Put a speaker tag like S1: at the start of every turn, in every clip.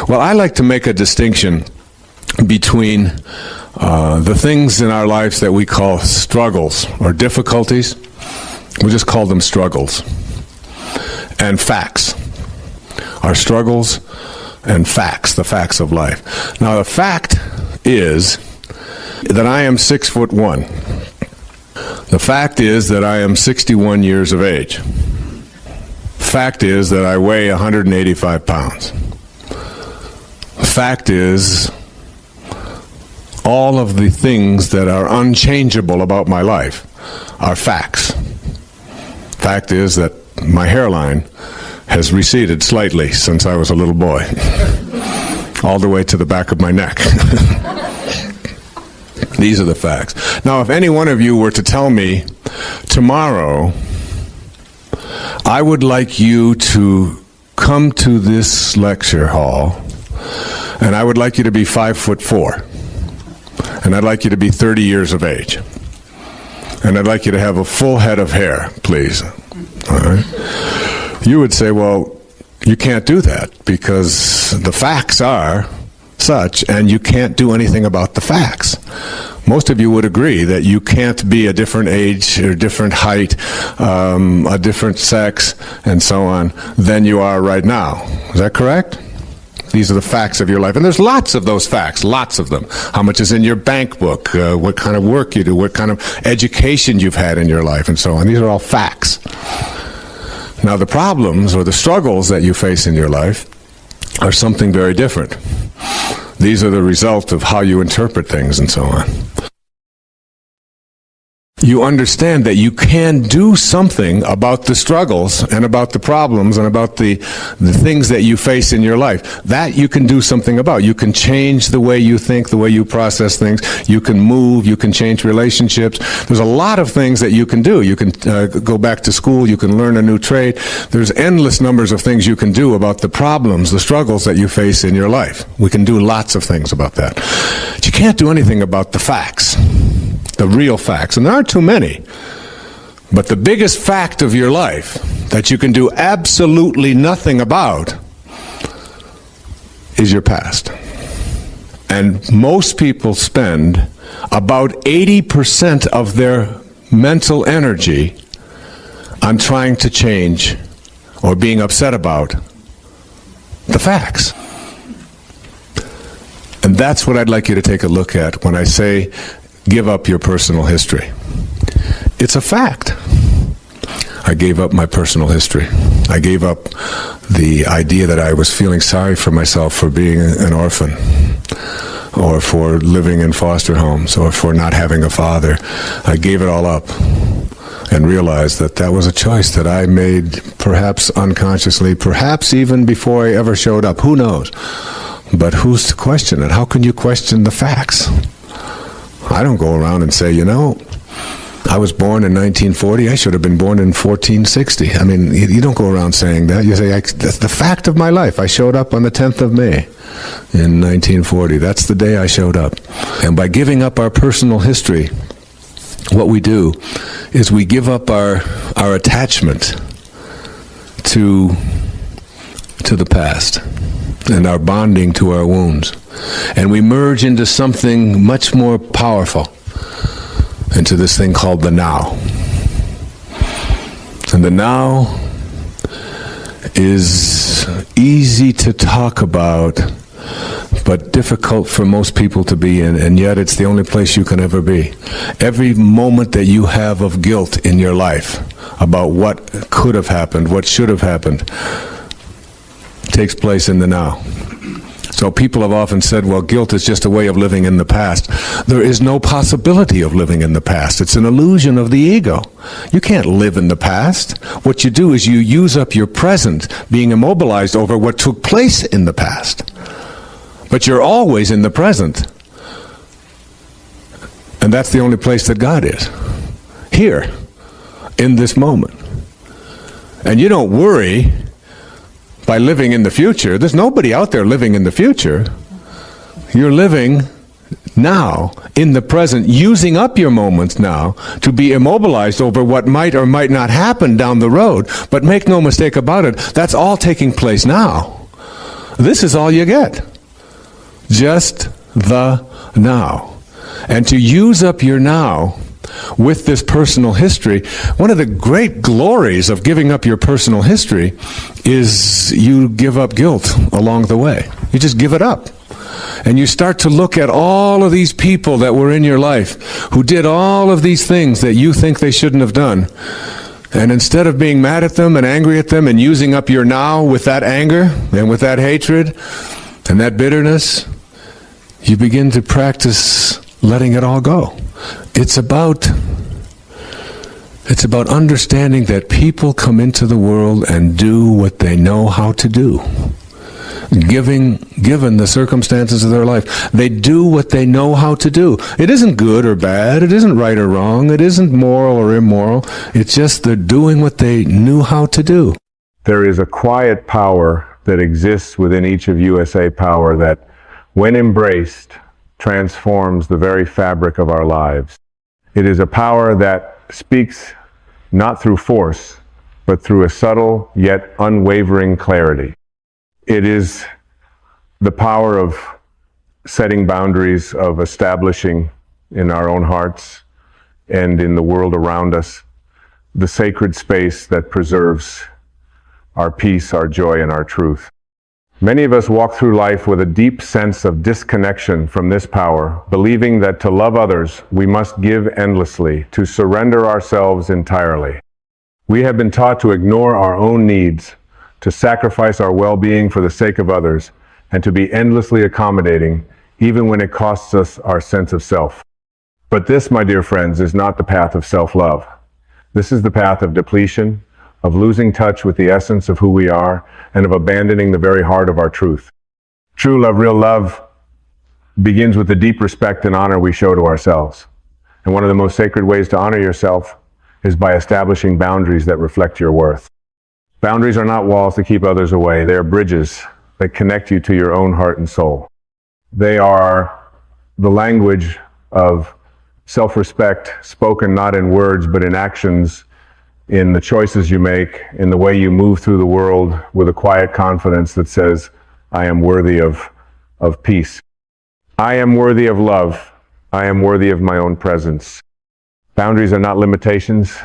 S1: Well, I like to make a distinction between the things in our lives that we call struggles or difficulties. We'll just call them struggles. And facts. Our struggles and facts, the facts of life. Now, the fact is that I am 6'1". The fact is that I am 61 years of age. Fact is that I weigh 185 pounds. Fact is, all of the things that are unchangeable about my life are facts. Fact is that my hairline has receded slightly since I was a little boy, all the way to the back of my neck. These are the facts. Now, if any one of you were to tell me tomorrow, I would like you to come to this lecture hall, and I would like you to be 5'4", and I'd like you to be 30 years of age, and I'd like you to have a full head of hair, please. All right? You would say, well, you can't do that because the facts are such, and you can't do anything about the facts. Most of you would agree that you can't be a different age or different height, a different sex, and so on, than you are right now. Is that correct? These are the facts of your life. And there's lots of those facts, lots of them. How much is in your bank book, what kind of work you do, what kind of education you've had in your life, and so on. These are all facts. Now, the problems or the struggles that you face in your life are something very different. These are the result of how you interpret things and so on. You understand that you can do something about the struggles and about the problems and about the things that you face in your life. That you can do something about. You can change the way you think, the way you process things. You can move. You can change relationships. There's a lot of things that you can do. You can go back to school. You can learn a new trade. There's endless numbers of things you can do about the problems, the struggles that you face in your life. We can do lots of things about that. But you can't do anything about the facts. The real facts, and there aren't too many. But the biggest fact of your life that you can do absolutely nothing about is your past. And most people spend about 80% of their mental energy on trying to change or being upset about the facts. And that's what I'd like you to take a look at when I say give up your personal history. It's a fact. I gave up my personal history. I gave up the idea that I was feeling sorry for myself for being an orphan, or for living in foster homes, or for not having a father. I gave it all up and realized that that was a choice that I made, perhaps unconsciously, perhaps even before I ever showed up. Who knows? But who's to question it? How can you question the facts? I don't go around and say, you know, I was born in 1940, I should have been born in 1460. I mean, you don't go around saying that. You say, that's the fact of my life. I showed up on the 10th of May in 1940. That's the day I showed up. And by giving up our personal history, what we do is we give up our attachment to the past and our bonding to our wounds. And we merge into something much more powerful, into this thing called the now. And the now is easy to talk about, but difficult for most people to be in, and yet it's the only place you can ever be. Every moment that you have of guilt in your life about what could have happened, what should have happened, takes place in the now. So people have often said, well, guilt is just a way of living in the past. There is no possibility of living in the past. It's an illusion of the ego. You can't live in the past. What you do is you use up your present, being immobilized over what took place in the past. But you're always in the present. And that's the only place that God is. Here, in this moment. And you don't worry by living in the future. There's nobody out there living in the future. You're living now, in the present, using up your moments now to be immobilized over what might or might not happen down the road. But make no mistake about it, that's all taking place now. This is all you get. Just the now. And to use up your now with this personal history, one of the great glories of giving up your personal history is you give up guilt along the way. You just give it up. And you start to look at all of these people that were in your life who did all of these things that you think they shouldn't have done. And instead of being mad at them and angry at them and using up your now with that anger and with that hatred and that bitterness, you begin to practice letting it all go. It's about understanding that people come into the world and do what they know how to do. Given the circumstances of their life, they do what they know how to do. It isn't good or bad, it isn't right or wrong, it isn't moral or immoral, it's just they're doing what they knew how to do.
S2: There is a quiet power that exists within each of USA Power that, when embraced, transforms the very fabric of our lives. It is a power that speaks not through force, but through a subtle yet unwavering clarity. It is the power of setting boundaries, of establishing in our own hearts and in the world around us the sacred space that preserves our peace, our joy, and our truth. Many of us walk through life with a deep sense of disconnection from this power, believing that to love others, we must give endlessly, to surrender ourselves entirely. We have been taught to ignore our own needs, to sacrifice our well-being for the sake of others, and to be endlessly accommodating, even when it costs us our sense of self. But this, my dear friends, is not the path of self-love. This is the path of depletion, of losing touch with the essence of who we are, and of abandoning the very heart of our truth. True love, real love, begins with the deep respect and honor we show to ourselves. And one of the most sacred ways to honor yourself is by establishing boundaries that reflect your worth. Boundaries are not walls to keep others away. They are bridges that connect you to your own heart and soul. They are the language of self-respect, spoken not in words but in actions, in the choices you make, in the way you move through the world with a quiet confidence that says, I am worthy of peace. I am worthy of love. I am worthy of my own presence. Boundaries are not limitations,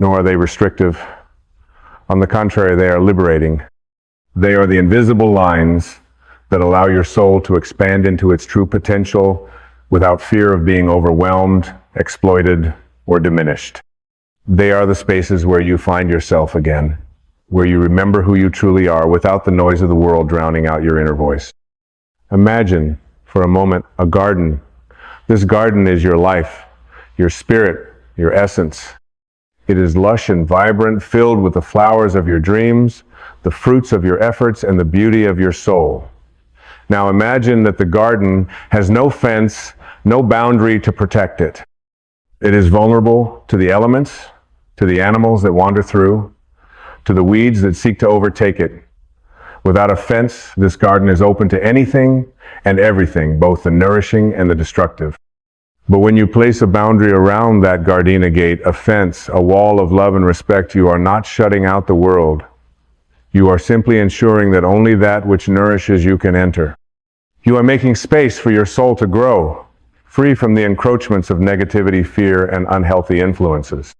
S2: nor are they restrictive. On the contrary, they are liberating. They are the invisible lines that allow your soul to expand into its true potential without fear of being overwhelmed, exploited, or diminished. They are the spaces where you find yourself again, where you remember who you truly are without the noise of the world drowning out your inner voice. Imagine, for a moment, a garden. This garden is your life, your spirit, your essence. It is lush and vibrant, filled with the flowers of your dreams, the fruits of your efforts, and the beauty of your soul. Now imagine that the garden has no fence, no boundary to protect it. It is vulnerable to the elements, to the animals that wander through, to the weeds that seek to overtake it. Without a fence, this garden is open to anything and everything, both the nourishing and the destructive. But when you place a boundary around that gardenia gate, a fence, a wall of love and respect, you are not shutting out the world. You are simply ensuring that only that which nourishes you can enter. You are making space for your soul to grow, free from the encroachments of negativity, fear, and unhealthy influences.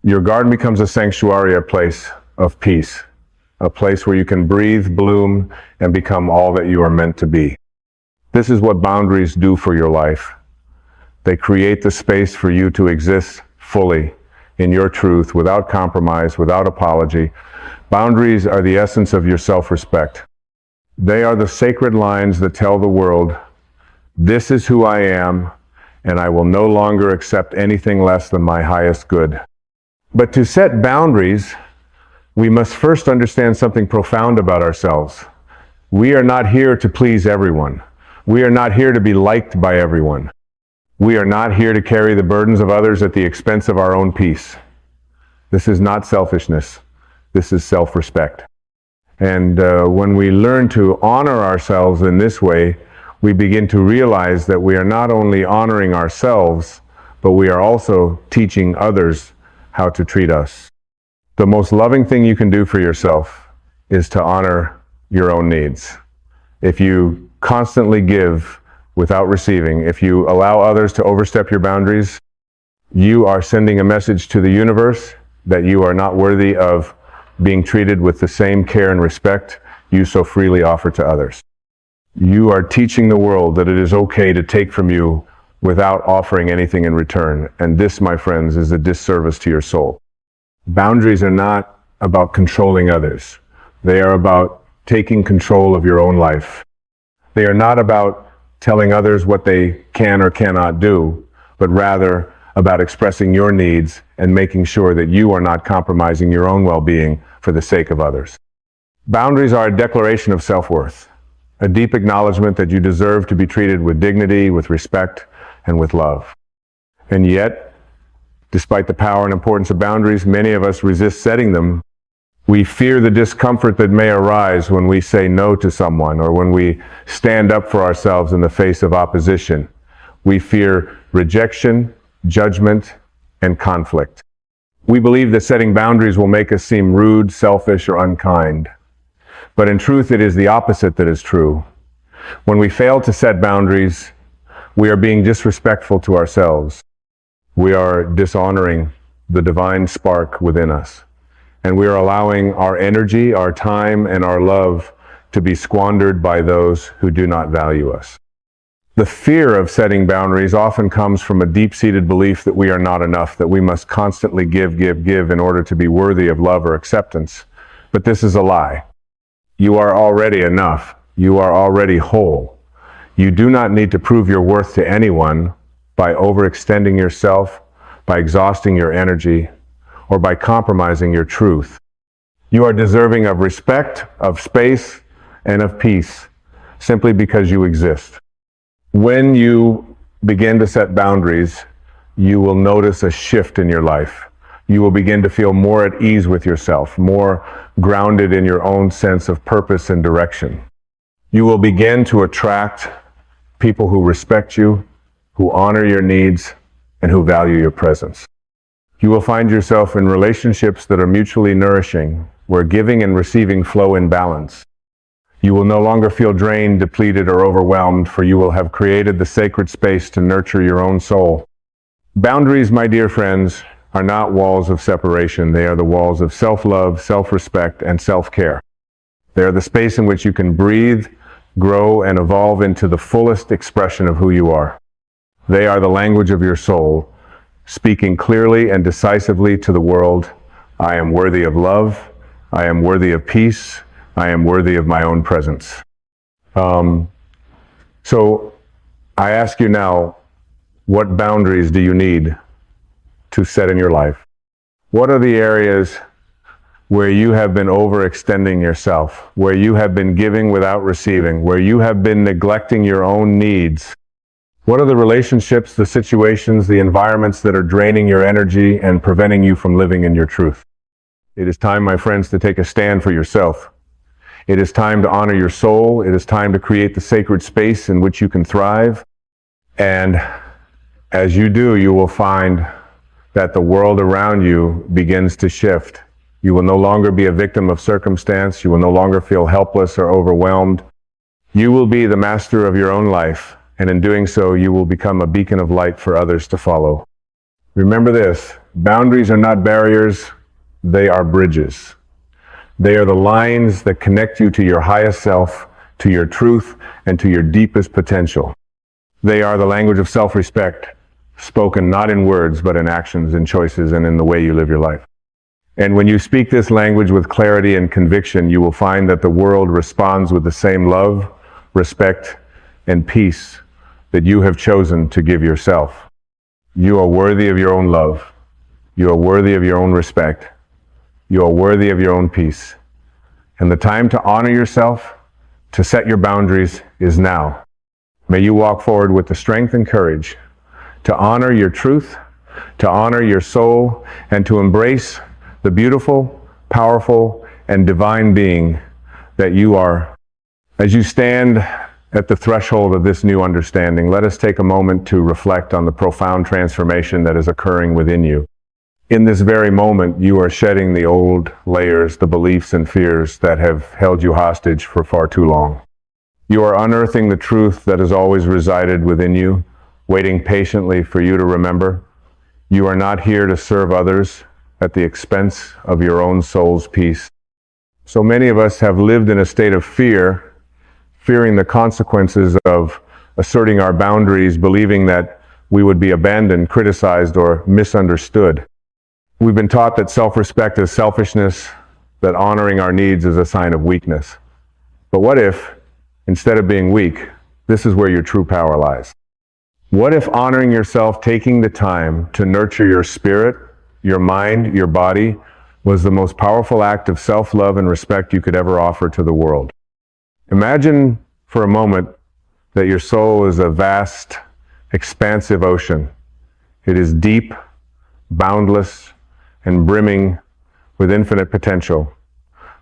S2: Your garden becomes a sanctuary, a place of peace, a place where you can breathe, bloom, and become all that you are meant to be. This is what boundaries do for your life. They create the space for you to exist fully in your truth, without compromise, without apology. Boundaries are the essence of your self-respect. They are the sacred lines that tell the world, this is who I am, and I will no longer accept anything less than my highest good. But to set boundaries, we must first understand something profound about ourselves. We are not here to please everyone. We are not here to be liked by everyone. We are not here to carry the burdens of others at the expense of our own peace. This is not selfishness. This is self-respect. And when we learn to honor ourselves in this way, we begin to realize that we are not only honoring ourselves, but we are also teaching others how to treat us. The most loving thing you can do for yourself is to honor your own needs, if you constantly give without receiving, if you allow others to overstep your boundaries, you are sending a message to the universe that you are not worthy of being treated with the same care and respect you so freely offer to others. You are teaching the world that it is okay to take from you without offering anything in return. And this, my friends, is a disservice to your soul. Boundaries are not about controlling others. They are about taking control of your own life. They are not about telling others what they can or cannot do, but rather about expressing your needs and making sure that you are not compromising your own well-being for the sake of others. Boundaries are a declaration of self-worth, a deep acknowledgement that you deserve to be treated with dignity, with respect, and with love. And yet, despite the power and importance of boundaries, many of us resist setting them. We fear the discomfort that may arise when we say no to someone or when we stand up for ourselves in the face of opposition. We fear rejection, judgment, and conflict. We believe that setting boundaries will make us seem rude, selfish, or unkind. But in truth, it is the opposite that is true. When we fail to set boundaries, we are being disrespectful to ourselves. We are dishonoring the divine spark within us. And we are allowing our energy, our time, and our love to be squandered by those who do not value us. The fear of setting boundaries often comes from a deep-seated belief that we are not enough, that we must constantly give in order to be worthy of love or acceptance. But this is a lie. You are already enough. You are already whole. You do not need to prove your worth to anyone by overextending yourself, by exhausting your energy, or by compromising your truth. You are deserving of respect, of space, and of peace, simply because you exist. When you begin to set boundaries, you will notice a shift in your life. You will begin to feel more at ease with yourself, more grounded in your own sense of purpose and direction. You will begin to attract people who respect you, who honor your needs, and who value your presence. You will find yourself in relationships that are mutually nourishing, where giving and receiving flow in balance. You will no longer feel drained, depleted, or overwhelmed, for you will have created the sacred space to nurture your own soul. Boundaries, my dear friends, are not walls of separation. They are the walls of self-love, self-respect, and self-care. They are the space in which you can breathe, grow, and evolve into the fullest expression of who you are. They are the language of your soul, speaking clearly and decisively to the world, I am worthy of love, I am worthy of peace, I am worthy of my own presence. So I ask you now, what boundaries do you need to set in your life? What are the areas where you have been overextending yourself, where you have been giving without receiving, where you have been neglecting your own needs? What are the relationships, the situations, the environments that are draining your energy and preventing you from living in your truth? It is time, my friends, to take a stand for yourself. It is time to honor your soul. It is time to create the sacred space in which you can thrive. And as you do, you will find that the world around you begins to shift. You will no longer be a victim of circumstance. You will no longer feel helpless or overwhelmed. You will be the master of your own life. And in doing so, you will become a beacon of light for others to follow. Remember this, boundaries are not barriers, they are bridges. They are the lines that connect you to your highest self, to your truth, and to your deepest potential. They are the language of self-respect, spoken not in words, but in actions, in choices, and in the way you live your life. And when you speak this language with clarity and conviction, you will find that the world responds with the same love, respect, and peace that you have chosen to give yourself. You are worthy of your own love. You are worthy of your own respect. You are worthy of your own peace. And the time to honor yourself, to set your boundaries, is now. May you walk forward with the strength and courage to honor your truth, to honor your soul, and to embrace the beautiful, powerful, and divine being that you are. As you stand at the threshold of this new understanding, let us take a moment to reflect on the profound transformation that is occurring within you. In this very moment, you are shedding the old layers, the beliefs and fears that have held you hostage for far too long. You are unearthing the truth that has always resided within you, waiting patiently for you to remember. You are not here to serve others at the expense of your own soul's peace. So many of us have lived in a state of fear, fearing the consequences of asserting our boundaries, believing that we would be abandoned, criticized, or misunderstood. We've been taught that self-respect is selfishness, that honoring our needs is a sign of weakness. But what if, instead of being weak, this is where your true power lies? What if honoring yourself, taking the time to nurture your spirit, your mind, your body, was the most powerful act of self-love and respect you could ever offer to the world? Imagine for a moment that your soul is a vast, expansive ocean. It is deep, boundless, and brimming with infinite potential.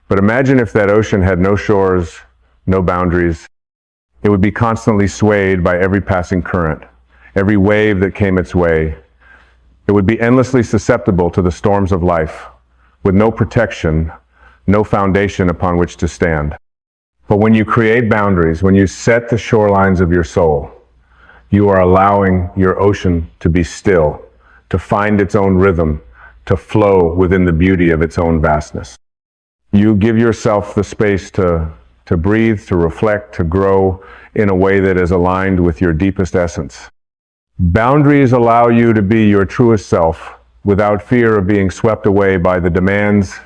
S2: But imagine if that ocean had no shores, no boundaries. It would be constantly swayed by every passing current, every wave that came its way. It would be endlessly susceptible to the storms of life, with no protection, no foundation upon which to stand. But when you create boundaries, when you set the shorelines of your soul, you are allowing your ocean to be still, to find its own rhythm, to flow within the beauty of its own vastness. You give yourself the space to breathe, to reflect, to grow in a way that is aligned with your deepest essence. Boundaries allow you to be your truest self without fear of being swept away by the demands,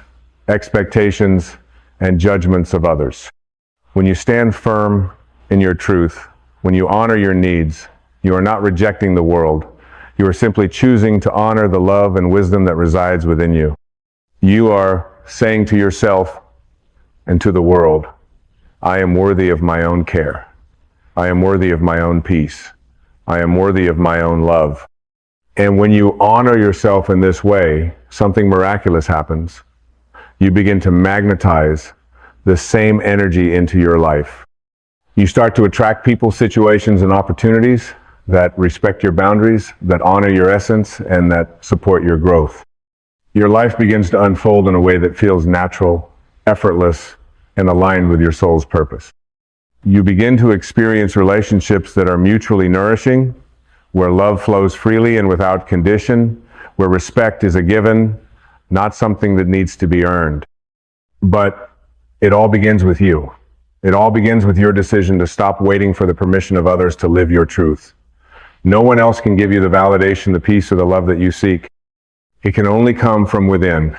S2: expectations, and judgments of others. When you stand firm in your truth, when you honor your needs, you are not rejecting the world. You are simply choosing to honor the love and wisdom that resides within you. You are saying to yourself and to the world, I am worthy of my own care. I am worthy of my own peace. I am worthy of my own love. And when you honor yourself in this way, something miraculous happens. You begin to magnetize the same energy into your life. You start to attract people, situations, and opportunities that respect your boundaries, that honor your essence, and that support your growth. Your life begins to unfold in a way that feels natural, effortless, and aligned with your soul's purpose. You begin to experience relationships that are mutually nourishing, where love flows freely and without condition, where respect is a given, not something that needs to be earned. But it all begins with you. It all begins with your decision to stop waiting for the permission of others to live your truth. No one else can give you the validation, the peace, or the love that you seek. It can only come from within.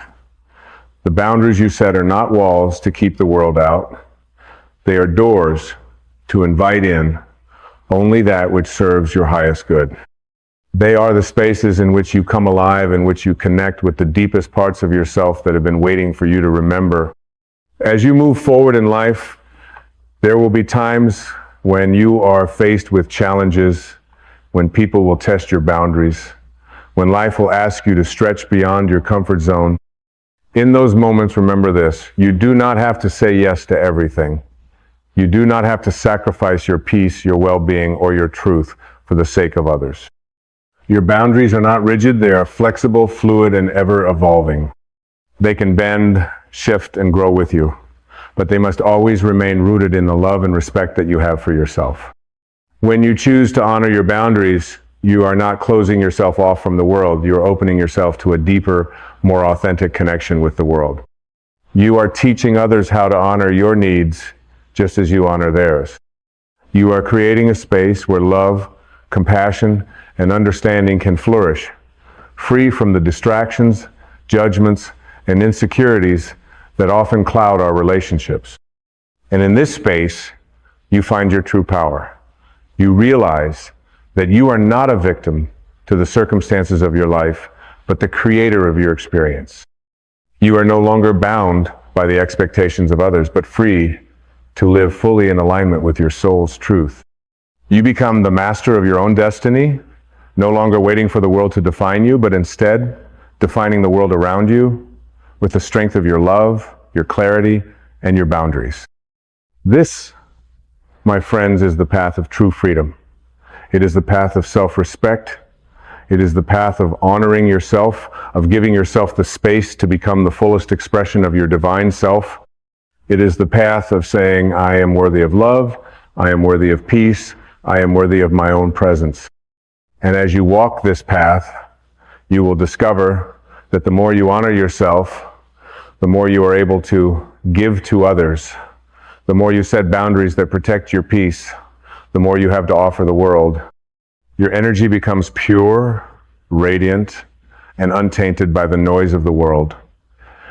S2: The boundaries you set are not walls to keep the world out. They are doors to invite in only that which serves your highest good. They are the spaces in which you come alive, in which you connect with the deepest parts of yourself that have been waiting for you to remember. As you move forward in life, there will be times when you are faced with challenges, when people will test your boundaries, when life will ask you to stretch beyond your comfort zone. In those moments, remember this: you do not have to say yes to everything. You do not have to sacrifice your peace, your well-being, or your truth for the sake of others. Your boundaries are not rigid. They are flexible, fluid, and ever-evolving. They can bend, shift, and grow with you, but they must always remain rooted in the love and respect that you have for yourself. When you choose to honor your boundaries, you are not closing yourself off from the world. You are opening yourself to a deeper, more authentic connection with the world. You are teaching others how to honor your needs just as you honor theirs. You are creating a space where love, compassion, and understanding can flourish, free from the distractions, judgments, and insecurities that often cloud our relationships. And in this space, you find your true power. You realize that you are not a victim to the circumstances of your life, but the creator of your experience. You are no longer bound by the expectations of others, but free to live fully in alignment with your soul's truth. You become the master of your own destiny, no longer waiting for the world to define you, but instead defining the world around you with the strength of your love, your clarity, and your boundaries. This, my friends, is the path of true freedom. It is the path of self-respect. It is the path of honoring yourself, of giving yourself the space to become the fullest expression of your divine self. It is the path of saying, I am worthy of love, I am worthy of peace, I am worthy of my own presence. And as you walk this path, you will discover that the more you honor yourself, the more you are able to give to others. The more you set boundaries that protect your peace, the more you have to offer the world. Your energy becomes pure, radiant, and untainted by the noise of the world.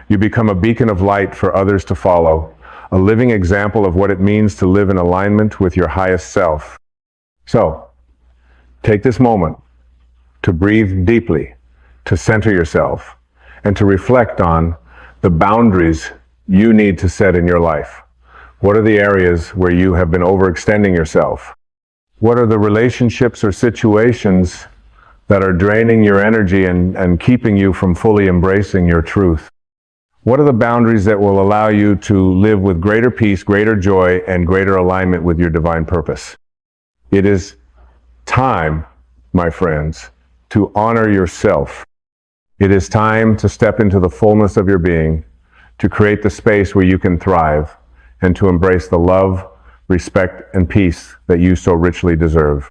S2: You become a beacon of light for others to follow, a living example of what it means to live in alignment with your highest self. So, take this moment to breathe deeply, to center yourself, and to reflect on the boundaries you need to set in your life. What are the areas where you have been overextending yourself? What are the relationships or situations that are draining your energy and keeping you from fully embracing your truth? What are the boundaries that will allow you to live with greater peace, greater joy, and greater alignment with your divine purpose? It is time, my friends, to honor yourself. It is time to step into the fullness of your being, to create the space where you can thrive, and to embrace the love, respect, and peace that you so richly deserve.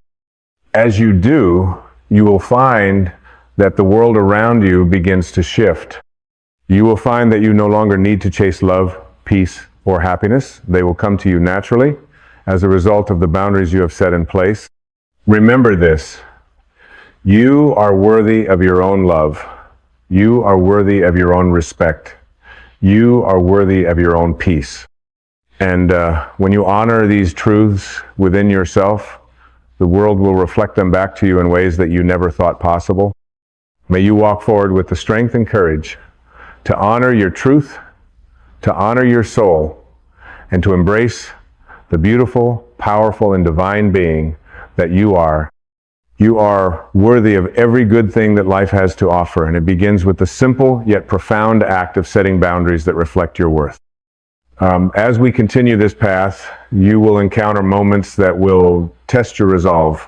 S2: As you do, you will find that the world around you begins to shift. You will find that you no longer need to chase love, peace, or happiness. They will come to you naturally as a result of the boundaries you have set in place. Remember this: you are worthy of your own love. You are worthy of your own respect. You are worthy of your own peace. And when you honor these truths within yourself, the world will reflect them back to you in ways that you never thought possible. May you walk forward with the strength and courage to honor your truth, to honor your soul, and to embrace the beautiful, powerful, and divine being that you are. You are worthy of every good thing that life has to offer, and it begins with the simple yet profound act of setting boundaries that reflect your worth. As we continue this path, you will encounter moments that will test your resolve.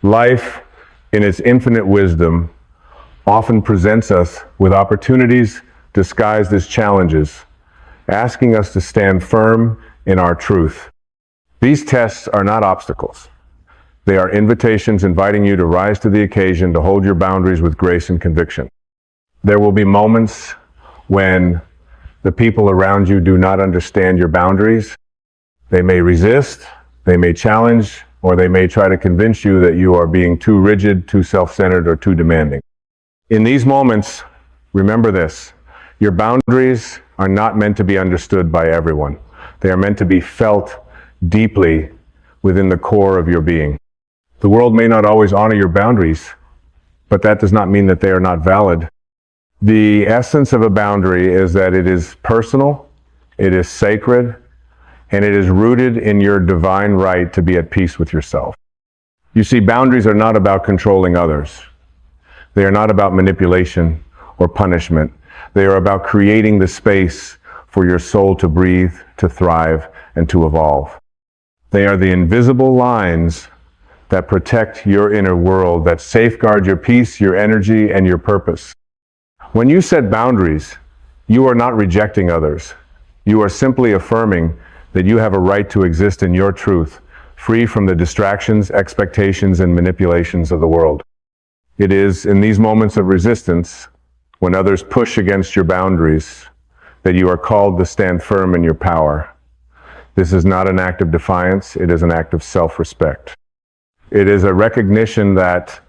S2: Life, in its infinite wisdom, often presents us with opportunities disguised as challenges, asking us to stand firm in our truth. These tests are not obstacles. They are invitations inviting you to rise to the occasion, to hold your boundaries with grace and conviction. There will be moments when the people around you do not understand your boundaries. They may resist, they may challenge, or they may try to convince you that you are being too rigid, too self-centered, or too demanding. In these moments, remember this: your boundaries are not meant to be understood by everyone. They are meant to be felt deeply within the core of your being. The world may not always honor your boundaries, but that does not mean that they are not valid. The essence of a boundary is that it is personal, it is sacred, and it is rooted in your divine right to be at peace with yourself. You see, boundaries are not about controlling others. They are not about manipulation or punishment. They are about creating the space for your soul to breathe, to thrive, and to evolve. They are the invisible lines that protect your inner world, that safeguard your peace, your energy, and your purpose. When you set boundaries, you are not rejecting others. You are simply affirming that you have a right to exist in your truth, free from the distractions, expectations, and manipulations of the world. It is in these moments of resistance, when others push against your boundaries, that you are called to stand firm in your power. This is not an act of defiance, it is an act of self-respect. It is a recognition that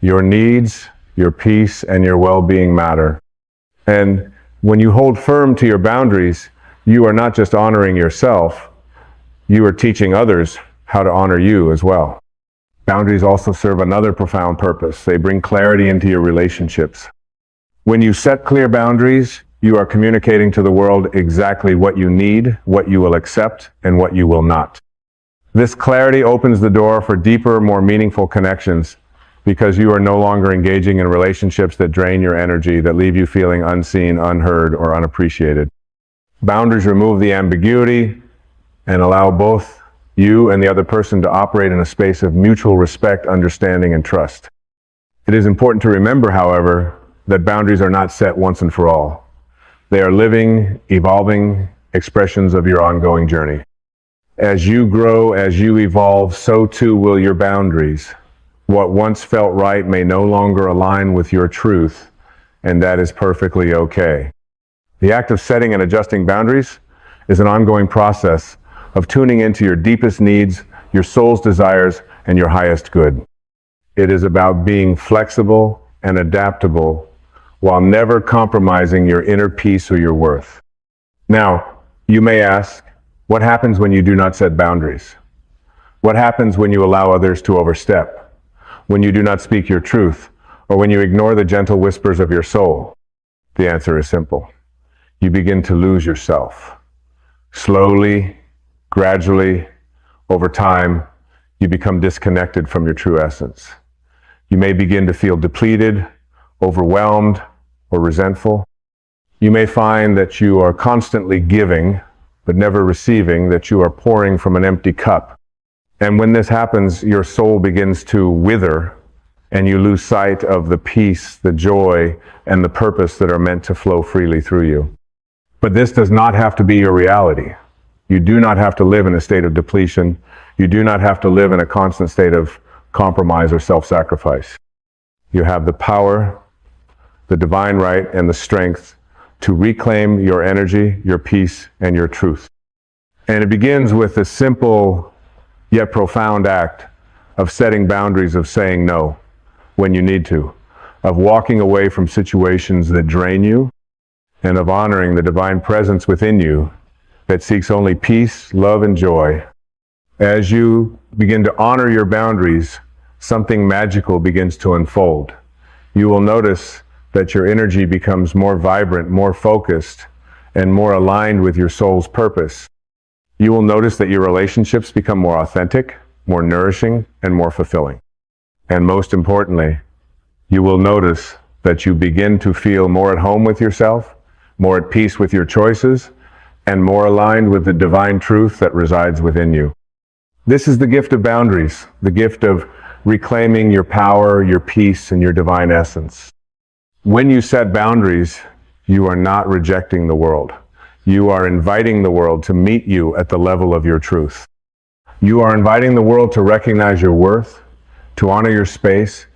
S2: your needs, your peace, and your well-being matter. And when you hold firm to your boundaries, you are not just honoring yourself, you are teaching others how to honor you as well. Boundaries also serve another profound purpose. They bring clarity into your relationships. When you set clear boundaries, you are communicating to the world exactly what you need, what you will accept, and what you will not. This clarity opens the door for deeper, more meaningful connections, because you are no longer engaging in relationships that drain your energy, that leave you feeling unseen, unheard, or unappreciated. Boundaries remove the ambiguity and allow both you and the other person to operate in a space of mutual respect, understanding, and trust. It is important to remember, however, that boundaries are not set once and for all. They are living, evolving expressions of your ongoing journey. As you grow, as you evolve, so too will your boundaries. What once felt right may no longer align with your truth, and that is perfectly okay. The act of setting and adjusting boundaries is an ongoing process of tuning into your deepest needs, your soul's desires, and your highest good. It is about being flexible and adaptable while never compromising your inner peace or your worth. Now, you may ask, what happens when you do not set boundaries? What happens when you allow others to overstep? When you do not speak your truth, or when you ignore the gentle whispers of your soul? The answer is simple. You begin to lose yourself. Slowly, gradually, over time, you become disconnected from your true essence. You may begin to feel depleted, overwhelmed, or resentful. You may find that you are constantly giving, but never receiving, that you are pouring from an empty cup. And when this happens, your soul begins to wither, and you lose sight of the peace, the joy, and the purpose that are meant to flow freely through you. But this does not have to be your reality. You do not have to live in a state of depletion. You do not have to live in a constant state of compromise or self-sacrifice. You have the power, the divine right, and the strength to reclaim your energy, your peace, and your truth. And it begins with a simple yet profound act of setting boundaries, of saying no when you need to, of walking away from situations that drain you, and of honoring the divine presence within you that seeks only peace, love, and joy. As you begin to honor your boundaries, something magical begins to unfold. You will notice that your energy becomes more vibrant, more focused, and more aligned with your soul's purpose. You will notice that your relationships become more authentic, more nourishing, and more fulfilling. And most importantly, you will notice that you begin to feel more at home with yourself, more at peace with your choices, and more aligned with the divine truth that resides within you. This is the gift of boundaries, the gift of reclaiming your power, your peace, and your divine essence. When you set boundaries, you are not rejecting the world. You are inviting the world to meet you at the level of your truth. You are inviting the world to recognize your worth, to honor your space,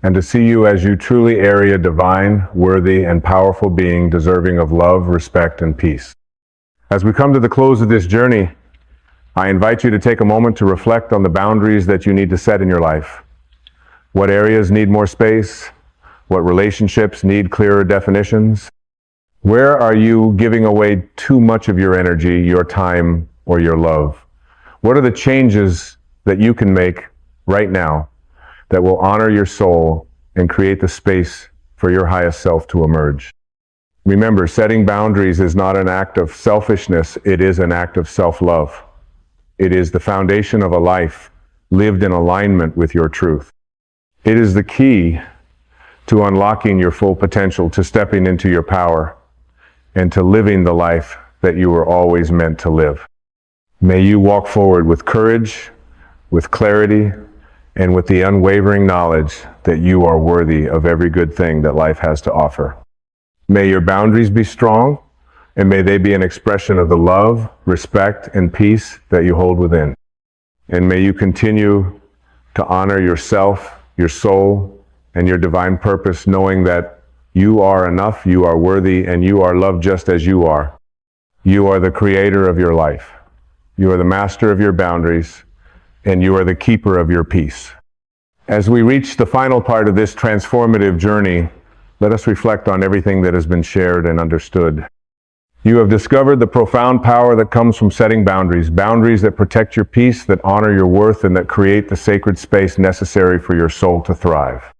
S2: and to see you as you truly are a divine, worthy, and powerful being deserving of love, respect, and peace. As we come to the close of this journey, I invite you to take a moment to reflect on the boundaries that you need to set in your life. What areas need more space? What relationships need clearer definitions? Where are you giving away too much of your energy, your time, or your love? What are the changes that you can make right now that will honor your soul and create the space for your highest self to emerge? Remember, setting boundaries is not an act of selfishness, it is an act of self-love. It is the foundation of a life lived in alignment with your truth. It is the key to unlocking your full potential, to stepping into your power, and to living the life that you were always meant to live. May you walk forward with courage, with clarity, and with the unwavering knowledge that you are worthy of every good thing that life has to offer. May your boundaries be strong, and may they be an expression of the love, respect, and peace that you hold within. And may you continue to honor yourself, your soul, and your divine purpose, knowing that you are enough, you are worthy, and you are loved just as you are. You are the creator of your life. You are the master of your boundaries, and you are the keeper of your peace. As we reach the final part of this transformative journey, let us reflect on everything that has been shared and understood. You have discovered the profound power that comes from setting boundaries, boundaries that protect your peace, that honor your worth, and that create the sacred space necessary for your soul to thrive.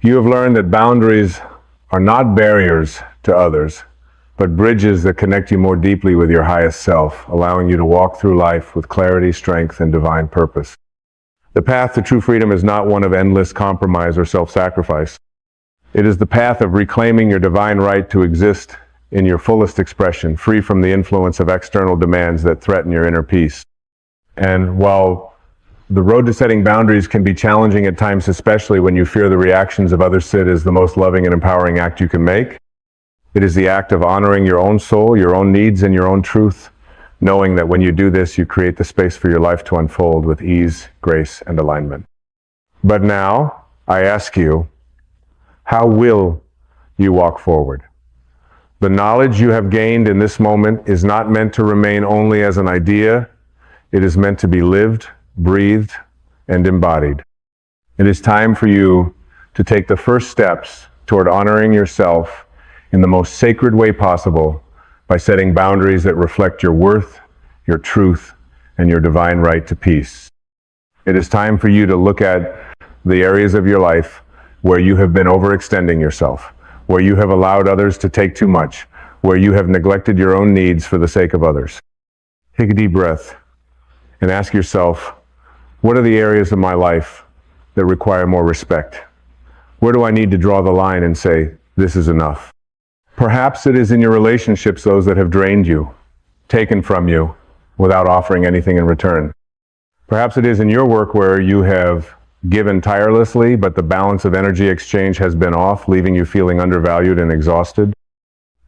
S2: You have learned that boundaries are not barriers to others, but bridges that connect you more deeply with your highest self, allowing you to walk through life with clarity, strength, and divine purpose. The path to true freedom is not one of endless compromise or self-sacrifice. It is the path of reclaiming your divine right to exist in your fullest expression, free from the influence of external demands that threaten your inner peace. And while The road to setting boundaries can be challenging at times, especially when you fear the reactions of others. It is the most loving and empowering act you can make. It is the act of honoring your own soul, your own needs, and your own truth, knowing that when you do this, you create the space for your life to unfold with ease, grace, and alignment. But now, I ask you, how will you walk forward? The knowledge you have gained in this moment is not meant to remain only as an idea. It is meant to be lived, breathed, and embodied. It is time for you to take the first steps toward honoring yourself in the most sacred way possible by setting boundaries that reflect your worth, your truth, and your divine right to peace. It is time for you to look at the areas of your life where you have been overextending yourself, where you have allowed others to take too much, where you have neglected your own needs for the sake of others. Take a deep breath and ask yourself, what are the areas of my life that require more respect? Where do I need to draw the line and say, this is enough? Perhaps it is in your relationships, those that have drained you, taken from you, without offering anything in return. Perhaps it is in your work where you have given tirelessly, but the balance of energy exchange has been off, leaving you feeling undervalued and exhausted.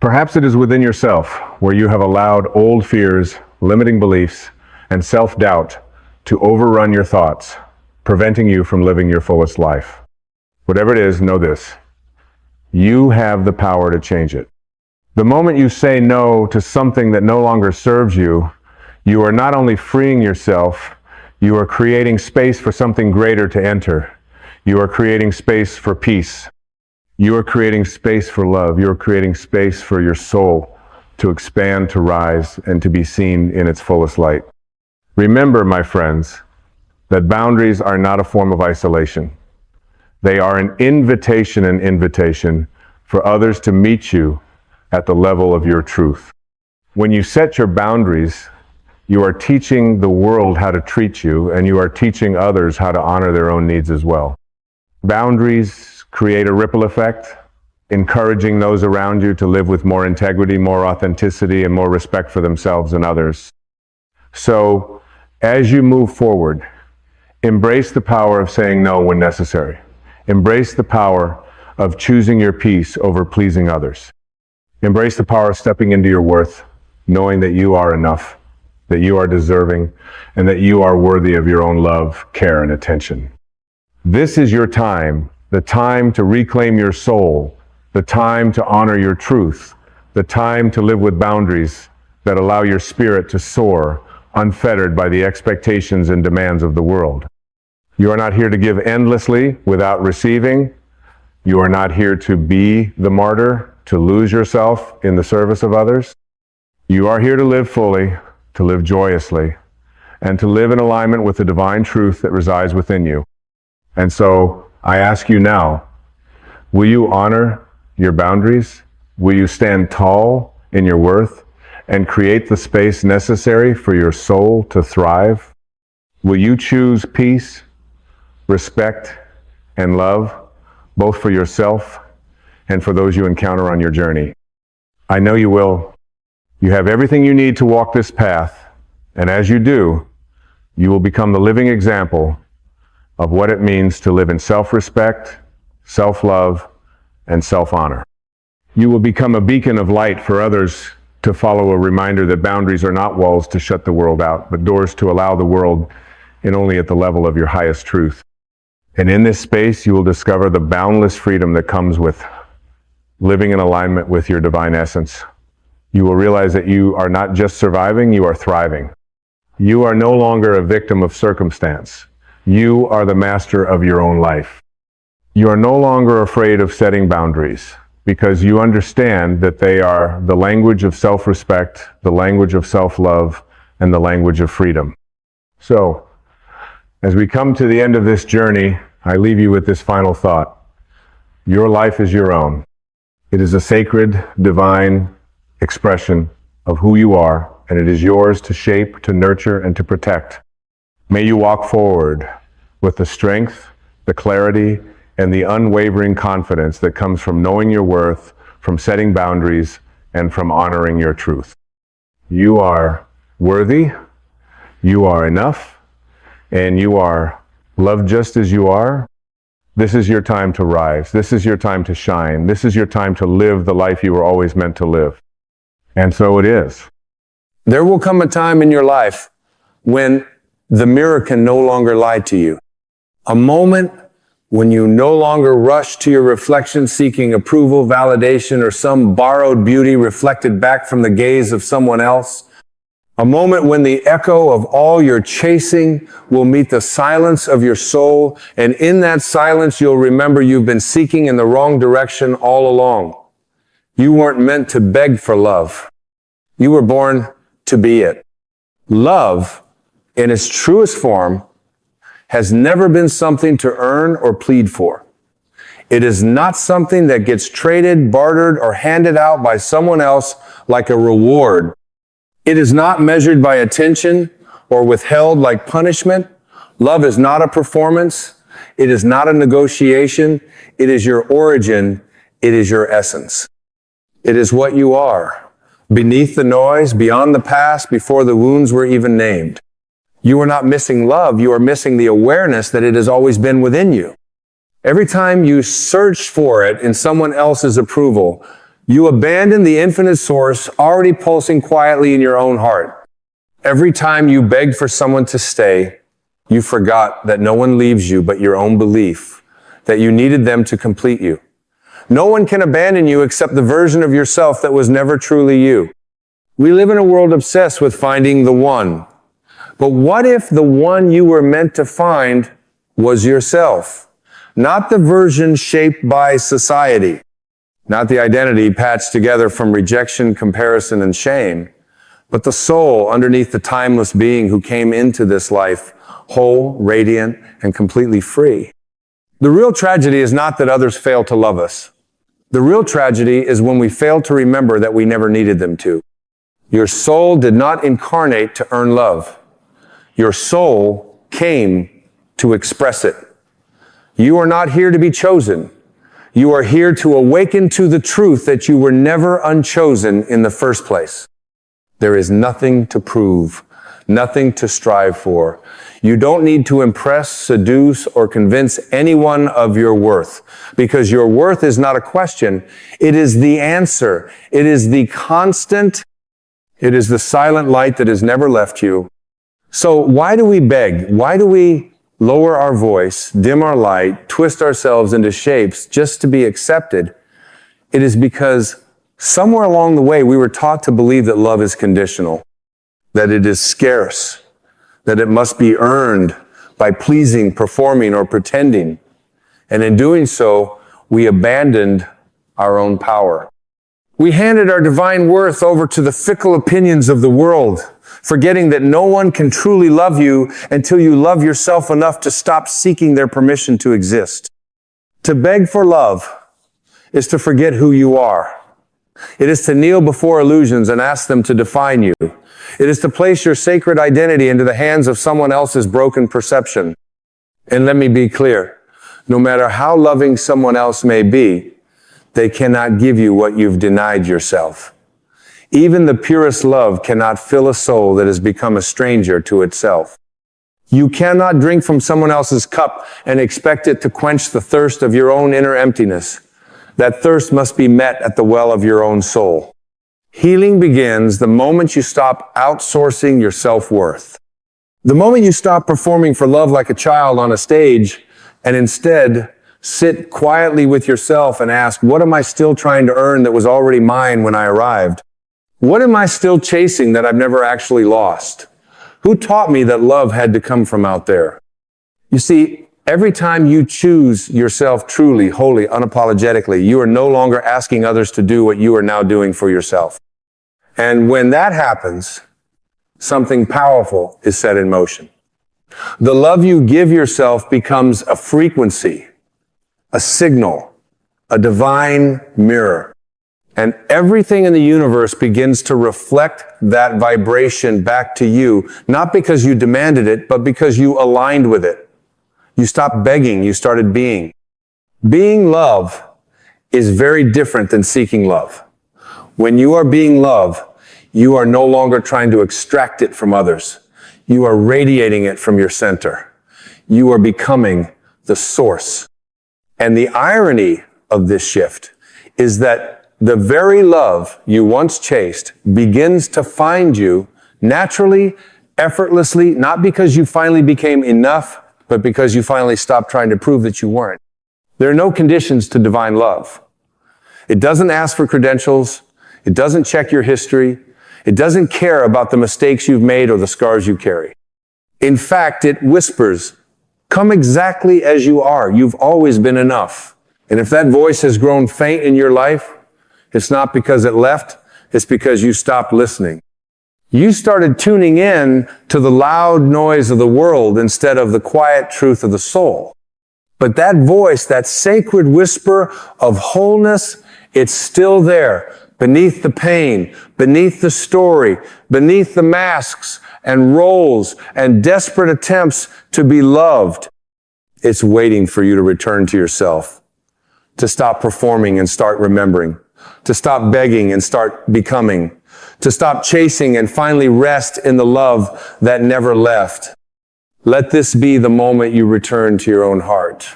S2: Perhaps it is within yourself, where you have allowed old fears, limiting beliefs, and self-doubt to overrun your thoughts, preventing you from living your fullest life. Whatever it is, know this: you have the power to change it. The moment you say no to something that no longer serves you, you are not only freeing yourself, you are creating space for something greater to enter. You are creating space for peace. You are creating space for love. You are creating space for your soul to expand, to rise, and to be seen in its fullest light. Remember, my friends, that boundaries are not a form of isolation. They are an invitation for others to meet you at the level of your truth. When you set your boundaries, you are teaching the world how to treat you, and you are teaching others how to honor their own needs as well. Boundaries create a ripple effect, encouraging those around you to live with more integrity, more authenticity, and more respect for themselves and others. So, as you move forward, embrace the power of saying no when necessary. Embrace the power of choosing your peace over pleasing others. Embrace the power of stepping into your worth, knowing that you are enough, that you are deserving, and that you are worthy of your own love, care, and attention. This is your time, the time to reclaim your soul, the time to honor your truth, the time to live with boundaries that allow your spirit to soar, unfettered by the expectations and demands of the world. You are not here to give endlessly without receiving. You are not here to be the martyr, to lose yourself in the service of others. You are here to live fully, to live joyously, and to live in alignment with the divine truth that resides within you. And so, I ask you now, will you honor your boundaries? Will you stand tall in your worth and create the space necessary for your soul to thrive? Will you choose peace, respect, and love, both for yourself and for those you encounter on your journey? I know you will. You have everything you need to walk this path, and as you do, you will become the living example of what it means to live in self-respect, self-love, and self-honor. You will become a beacon of light for others to follow, a reminder that boundaries are not walls to shut the world out, but doors to allow the world in only at the level of your highest truth. And in this space, you will discover the boundless freedom that comes with living in alignment with your divine essence. You will realize that you are not just surviving, you are thriving. You are no longer a victim of circumstance. You are the master of your own life. You are no longer afraid of setting boundaries because you understand that they are the language of self-respect, the language of self-love, and the language of freedom. So, as we come to the end of this journey, I leave you with this final thought. Your life is your own. It is a sacred, divine expression of who you are, and it is yours to shape, to nurture, and to protect. May you walk forward with the strength, the clarity, and the unwavering confidence that comes from knowing your worth, from setting boundaries, and from honoring your truth. You are worthy, you are enough, and you are loved just as you are, this is your time to rise. This is your time to shine. This is your time to live the life you were always meant to live. And so it is. There will come a time in your life when the mirror can no longer lie to you. A moment when you no longer rush to your reflection seeking approval, validation, or some borrowed beauty reflected back from the gaze of someone else. A moment when the echo of all your chasing will meet the silence of your soul, and in that silence you'll remember you've been seeking in the wrong direction all along. You weren't meant to beg for love. You were born to be it. Love, in its truest form, has never been something to earn or plead for. It is not something that gets traded, bartered, or handed out by someone else like a reward. It is not measured by attention or withheld like punishment. Love is not a performance. It is not a negotiation. It is your origin. It is your essence. It is what you are, beneath the noise, beyond the past, before the wounds were even named. You are not missing love. You are missing the awareness that it has always been within you. Every time you search for it in someone else's approval, you abandon the infinite source already pulsing quietly in your own heart. Every time you begged for someone to stay, you forgot that no one leaves you but your own belief, that you needed them to complete you. No one can abandon you except the version of yourself that was never truly you. We live in a world obsessed with finding the one. But what if the one you were meant to find was yourself? Not the version shaped by society. Not the identity patched together from rejection, comparison, and shame, but the soul underneath the timeless being who came into this life whole, radiant, and completely free. The real tragedy is not that others fail to love us. The real tragedy is when we fail to remember that we never needed them to. Your soul did not incarnate to earn love. Your soul came to express it. You are not here to be chosen. You are here to awaken to the truth that you were never unchosen in the first place. There is nothing to prove, nothing to strive for. You don't need to impress, seduce, or convince anyone of your worth, because your worth is not a question. It is the answer. It is the constant. It is the silent light that has never left you. So why do we beg? Why do we lower our voice, dim our light, twist ourselves into shapes just to be accepted? It is because somewhere along the way we were taught to believe that love is conditional, that it is scarce, that it must be earned by pleasing, performing, or pretending. And in doing so, we abandoned our own power. We handed our divine worth over to the fickle opinions of the world, forgetting that no one can truly love you until you love yourself enough to stop seeking their permission to exist. To beg for love is to forget who you are. It is to kneel before illusions and ask them to define you. It is to place your sacred identity into the hands of someone else's broken perception. And let me be clear, no matter how loving someone else may be, they cannot give you what you've denied yourself. Even the purest love cannot fill a soul that has become a stranger to itself. You cannot drink from someone else's cup and expect it to quench the thirst of your own inner emptiness. That thirst must be met at the well of your own soul. Healing begins the moment you stop outsourcing your self-worth. The moment you stop performing for love like a child on a stage and instead sit quietly with yourself and ask, what am I still trying to earn that was already mine when I arrived? What am I still chasing that I've never actually lost? Who taught me that love had to come from out there? You see, every time you choose yourself truly, wholly, unapologetically, you are no longer asking others to do what you are now doing for yourself. And when that happens, something powerful is set in motion. The love you give yourself becomes a frequency, a signal, a divine mirror. And everything in the universe begins to reflect that vibration back to you, not because you demanded it, but because you aligned with it. You stopped begging, you started being. Being love is very different than seeking love. When you are being love, you are no longer trying to extract it from others.
S3: You are radiating it from your center. You are becoming the source. And the irony of this shift is that the very love you once chased begins to find you naturally, effortlessly, not because you finally became enough, but because you finally stopped trying to prove that you weren't. There are no conditions to divine love. It doesn't ask for credentials. It doesn't check your history. It doesn't care about the mistakes you've made or the scars you carry. In fact, it whispers, come exactly as you are. You've always been enough. And if that voice has grown faint in your life, it's not because it left, it's because you stopped listening. You started tuning in to the loud noise of the world instead of the quiet truth of the soul. But that voice, that sacred whisper of wholeness, it's still there, beneath the pain, beneath the story, beneath the masks and roles and desperate attempts to be loved. It's waiting for you to return to yourself, to stop performing and start remembering, to stop begging and start becoming, to stop chasing and finally rest in the love that never left. Let this be the moment you return to your own heart.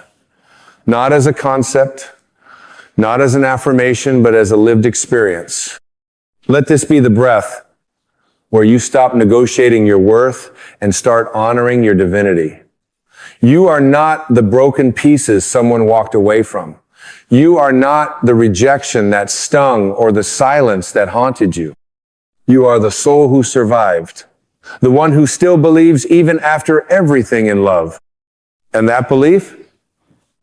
S3: Not as a concept, not as an affirmation, but as a lived experience. Let this be the breath where you stop negotiating your worth and start honoring your divinity. You are not the broken pieces someone walked away from. You are not the rejection that stung or the silence that haunted you. You are the soul who survived, the one who still believes even after everything in love. And that belief,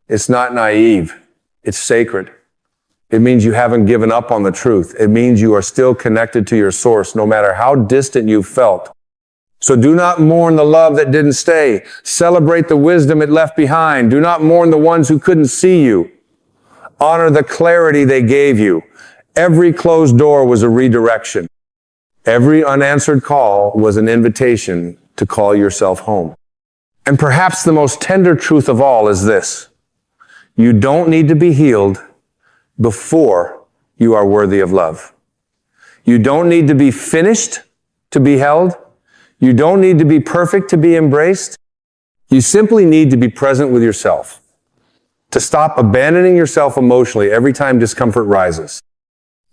S3: it's not naive, it's sacred. It means you haven't given up on the truth. It means you are still connected to your source, no matter how distant you felt. So do not mourn the love that didn't stay. Celebrate the wisdom it left behind. Do not mourn the ones who couldn't see you. Honor the clarity they gave you. Every closed door was a redirection. Every unanswered call was an invitation to call yourself home. And perhaps the most tender truth of all is this: you don't need to be healed before you are worthy of love. You don't need to be finished to be held. You don't need to be perfect to be embraced. You simply need to be present with yourself, to stop abandoning yourself emotionally every time discomfort rises,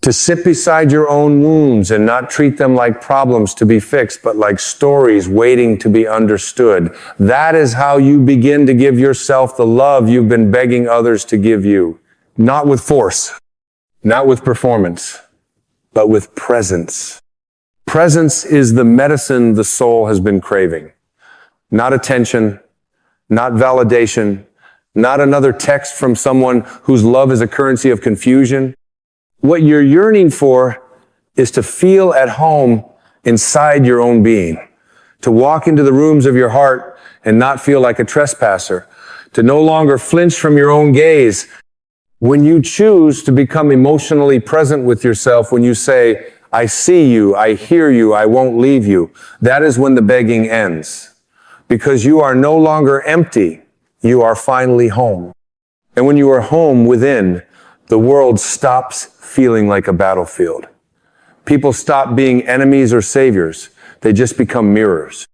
S3: to sit beside your own wounds and not treat them like problems to be fixed, but like stories waiting to be understood. That is how you begin to give yourself the love you've been begging others to give you. Not with force, not with performance, but with presence. Presence is the medicine the soul has been craving. Not attention, not validation, not another text from someone whose love is a currency of confusion. What you're yearning for is to feel at home inside your own being, to walk into the rooms of your heart and not feel like a trespasser, to no longer flinch from your own gaze. When you choose to become emotionally present with yourself, when you say, I see you, I hear you, I won't leave you, that is when the begging ends. Because you are no longer empty, you are finally home. And when you are home within, the world stops feeling like a battlefield. People stop being enemies or saviors. They just become mirrors.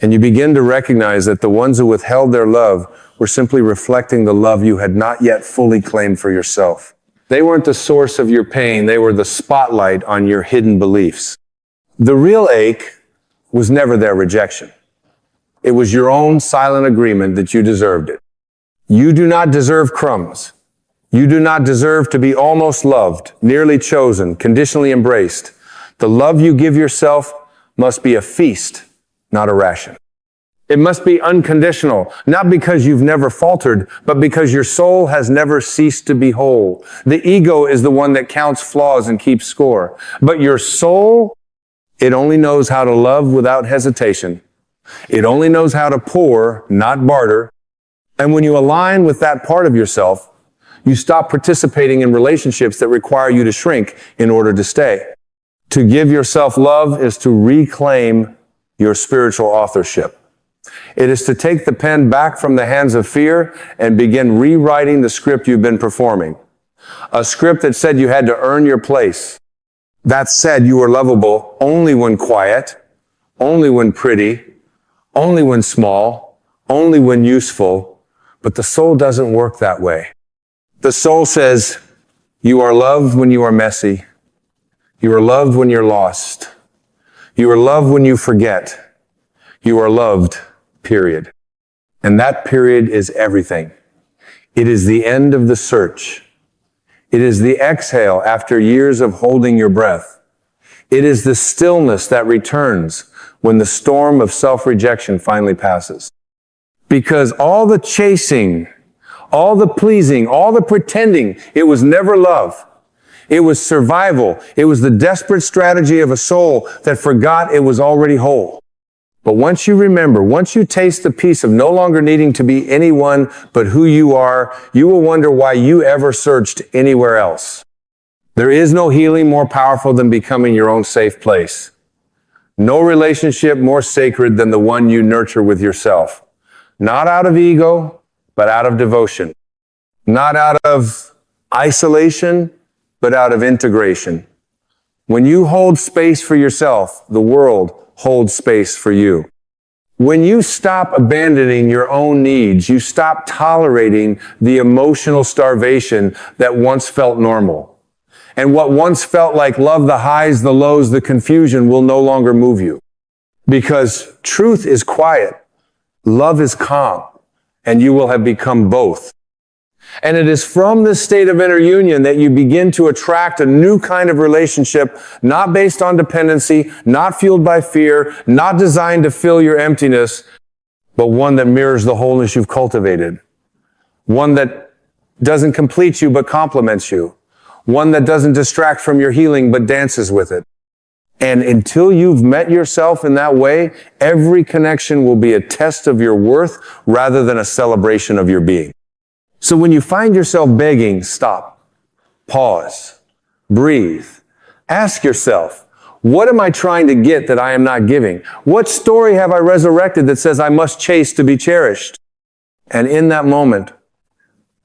S3: And you begin to recognize that the ones who withheld their love were simply reflecting the love you had not yet fully claimed for yourself. They weren't the source of your pain. They were the spotlight on your hidden beliefs. The real ache was never their rejection. It was your own silent agreement that you deserved it. You do not deserve crumbs. You do not deserve to be almost loved, nearly chosen, conditionally embraced. The love you give yourself must be a feast, not a ration. It must be unconditional, not because you've never faltered, but because your soul has never ceased to be whole. The ego is the one that counts flaws and keeps score. But your soul, it only knows how to love without hesitation. It only knows how to pour, not barter. And when you align with that part of yourself, you stop participating in relationships that require you to shrink in order to stay. To give yourself love is to reclaim your spiritual authorship. It is to take the pen back from the hands of fear and begin rewriting the script you've been performing. A script that said you had to earn your place. That said you were lovable only when quiet, only when pretty, only when small, only when useful, but the soul doesn't work that way. The soul says, you are loved when you are messy. You are loved when you're lost. You are loved when you forget. You are loved, period. And that period is everything. It is the end of the search. It is the exhale after years of holding your breath. It is the stillness that returns when the storm of self-rejection finally passes. Because all the chasing, all the pleasing, all the pretending, it was never love. It was survival. It was the desperate strategy of a soul that forgot it was already whole. But once you remember, once you taste the peace of no longer needing to be anyone but who you are, you will wonder why you ever searched anywhere else. There is no healing more powerful than becoming your own safe place. No relationship more sacred than the one you nurture with yourself. Not out of ego, but out of devotion. Not out of isolation, but out of integration. When you hold space for yourself, the world holds space for you. When you stop abandoning your own needs, you stop tolerating the emotional starvation that once felt normal. And what once felt like love, the highs, the lows, the confusion will no longer move you. Because truth is quiet, love is calm, and you will have become both. And it is from this state of inner union that you begin to attract a new kind of relationship, not based on dependency, not fueled by fear, not designed to fill your emptiness, but one that mirrors the wholeness you've cultivated. One that doesn't complete you, but complements you. One that doesn't distract from your healing, but dances with it. And until you've met yourself in that way, every connection will be a test of your worth rather than a celebration of your being. So when you find yourself begging, stop, pause, breathe, ask yourself, what am I trying to get that I am not giving? What story have I resurrected that says I must chase to be cherished? And in that moment,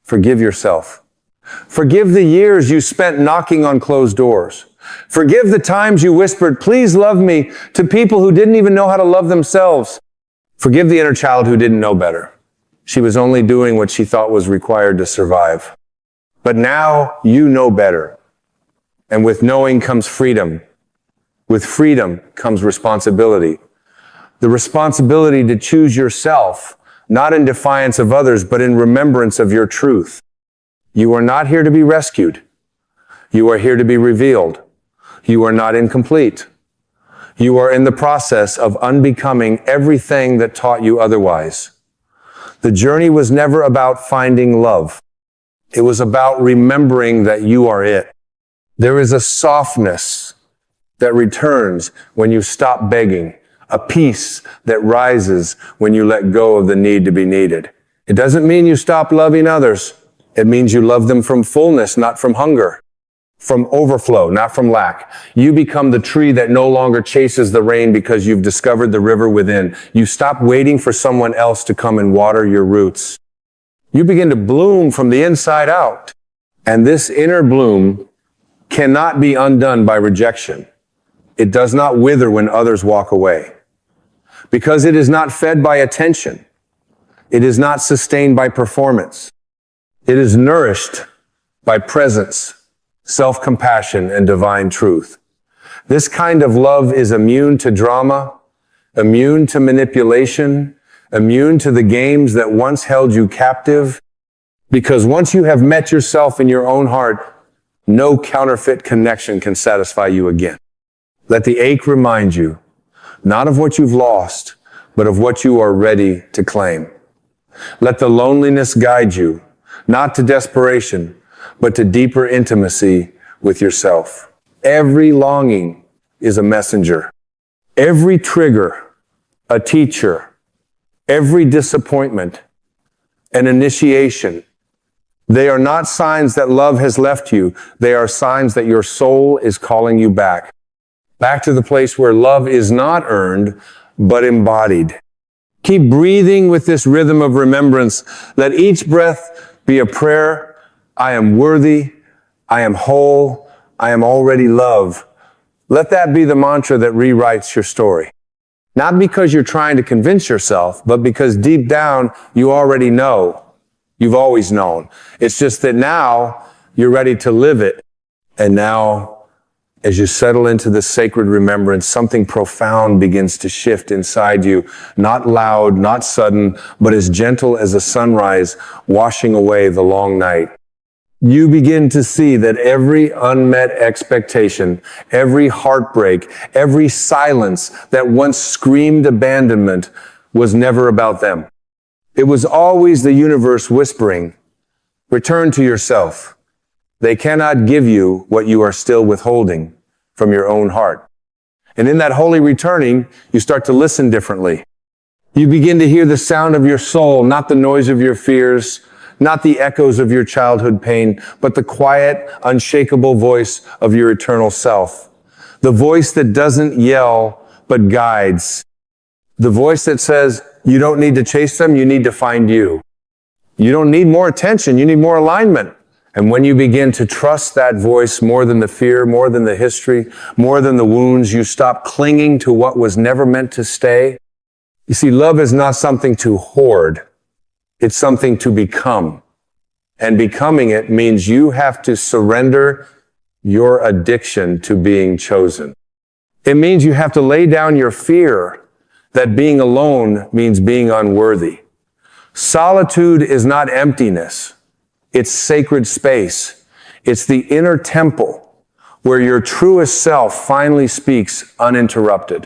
S3: forgive yourself. Forgive the years you spent knocking on closed doors. Forgive the times you whispered, please love me, to people who didn't even know how to love themselves. Forgive the inner child who didn't know better. She was only doing what she thought was required to survive. But now you know better. And with knowing comes freedom. With freedom comes responsibility. The responsibility to choose yourself, not in defiance of others, but in remembrance of your truth. You are not here to be rescued. You are here to be revealed. You are not incomplete. You are in the process of unbecoming everything that taught you otherwise. The journey was never about finding love. It was about remembering that you are it. There is a softness that returns when you stop begging, a peace that rises when you let go of the need to be needed. It doesn't mean you stop loving others. It means you love them from fullness, not from hunger. From overflow, not from lack. You become the tree that no longer chases the rain because you've discovered the river within. You stop waiting for someone else to come and water your roots. You begin to bloom from the inside out. And this inner bloom cannot be undone by rejection. It does not wither when others walk away. Because it is not fed by attention. It is not sustained by performance. It is nourished by presence, self-compassion, and divine truth. This kind of love is immune to drama, immune to manipulation, immune to the games that once held you captive. Because once you have met yourself in your own heart, no counterfeit connection can satisfy you again. Let the ache remind you, not of what you've lost, but of what you are ready to claim. Let the loneliness guide you, not to desperation, but to deeper intimacy with yourself. Every longing is a messenger. Every trigger, a teacher. Every disappointment, an initiation. They are not signs that love has left you. They are signs that your soul is calling you back. Back to the place where love is not earned, but embodied. Keep breathing with this rhythm of remembrance. Let each breath be a prayer. I am worthy. I am whole. I am already love. Let that be the mantra that rewrites your story. Not because you're trying to convince yourself, but because deep down you already know. You've always known. It's just that now you're ready to live it. And now, as you settle into this sacred remembrance, something profound begins to shift inside you. Not loud, not sudden, but as gentle as a sunrise washing away the long night. You begin to see that every unmet expectation, every heartbreak, every silence that once screamed abandonment was never about them. It was always the universe whispering, return to yourself. They cannot give you what you are still withholding from your own heart. And in that holy returning, you start to listen differently. You begin to hear the sound of your soul, not the noise of your fears, not the echoes of your childhood pain, but the quiet, unshakable voice of your eternal self. The voice that doesn't yell, but guides. The voice that says, you don't need to chase them, you need to find you. You don't need more attention, you need more alignment. And when you begin to trust that voice more than the fear, more than the history, more than the wounds, you stop clinging to what was never meant to stay. You see, love is not something to hoard. It's something to become. And becoming it means you have to surrender your addiction to being chosen. It means you have to lay down your fear that being alone means being unworthy. Solitude is not emptiness. It's sacred space. It's the inner temple where your truest self finally speaks uninterrupted.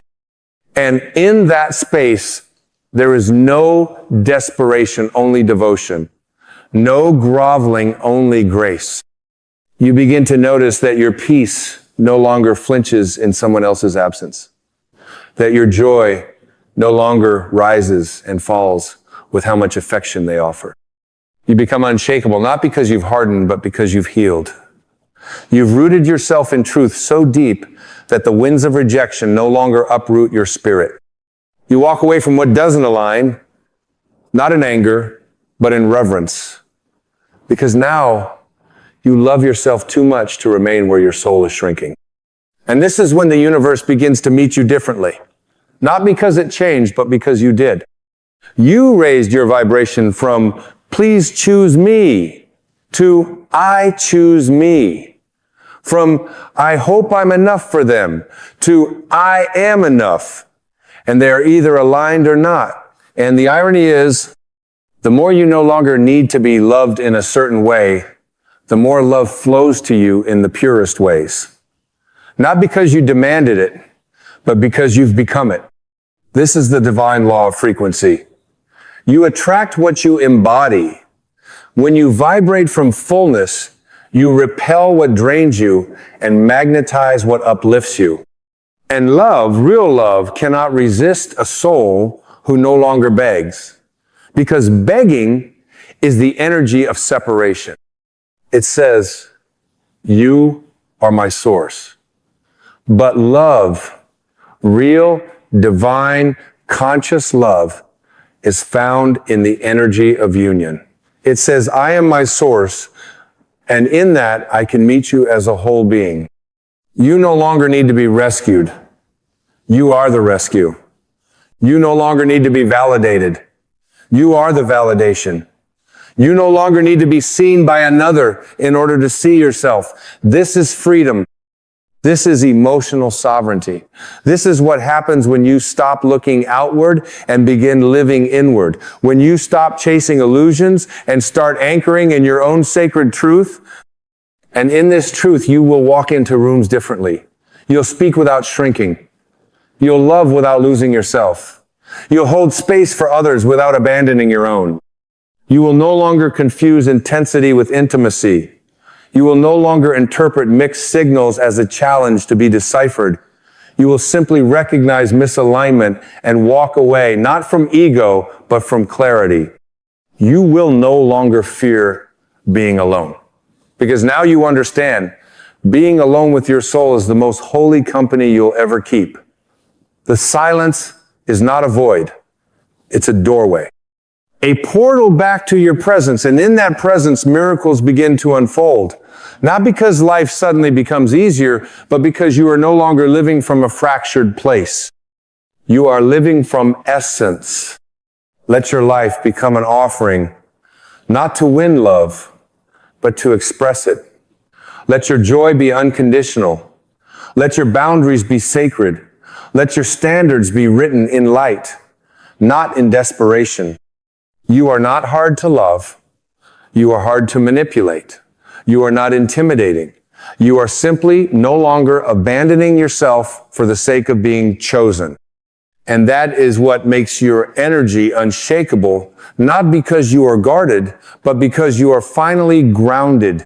S3: And in that space, there is no desperation, only devotion. No groveling, only grace. You begin to notice that your peace no longer flinches in someone else's absence. That your joy no longer rises and falls with how much affection they offer. You become unshakable, not because you've hardened, but because you've healed. You've rooted yourself in truth so deep that the winds of rejection no longer uproot your spirit. You walk away from what doesn't align, not in anger, but in reverence. Because now you love yourself too much to remain where your soul is shrinking. And this is when the universe begins to meet you differently. Not because it changed, but because you did. You raised your vibration from please choose me to I choose me. From I hope I'm enough for them to I am enough. And they are either aligned or not. And the irony is, the more you no longer need to be loved in a certain way, the more love flows to you in the purest ways. Not because you demanded it, but because you've become it. This is the divine law of frequency. You attract what you embody. When you vibrate from fullness, you repel what drains you and magnetize what uplifts you. And love, real love, cannot resist a soul who no longer begs. Because begging is the energy of separation. It says, you are my source. But love, real, divine, conscious love, is found in the energy of union. It says, I am my source, and in that I can meet you as a whole being. You no longer need to be rescued. You are the rescue. You no longer need to be validated. You are the validation. You no longer need to be seen by another in order to see yourself. This is freedom. This is emotional sovereignty. This is what happens when you stop looking outward and begin living inward. When you stop chasing illusions and start anchoring in your own sacred truth. And in this truth, you will walk into rooms differently. You'll speak without shrinking. You'll love without losing yourself. You'll hold space for others without abandoning your own. You will no longer confuse intensity with intimacy. You will no longer interpret mixed signals as a challenge to be deciphered. You will simply recognize misalignment and walk away, not from ego, but from clarity. You will no longer fear being alone. Because now you understand, being alone with your soul is the most holy company you'll ever keep. The silence is not a void. It's a doorway. A portal back to your presence, and in that presence, miracles begin to unfold. Not because life suddenly becomes easier, but because you are no longer living from a fractured place. You are living from essence. Let your life become an offering, not to win love, but to express it. Let your joy be unconditional. Let your boundaries be sacred. Let your standards be written in light, not in desperation. You are not hard to love. You are hard to manipulate. You are not intimidating. You are simply no longer abandoning yourself for the sake of being chosen. And that is what makes your energy unshakable, not because you are guarded, but because you are finally grounded.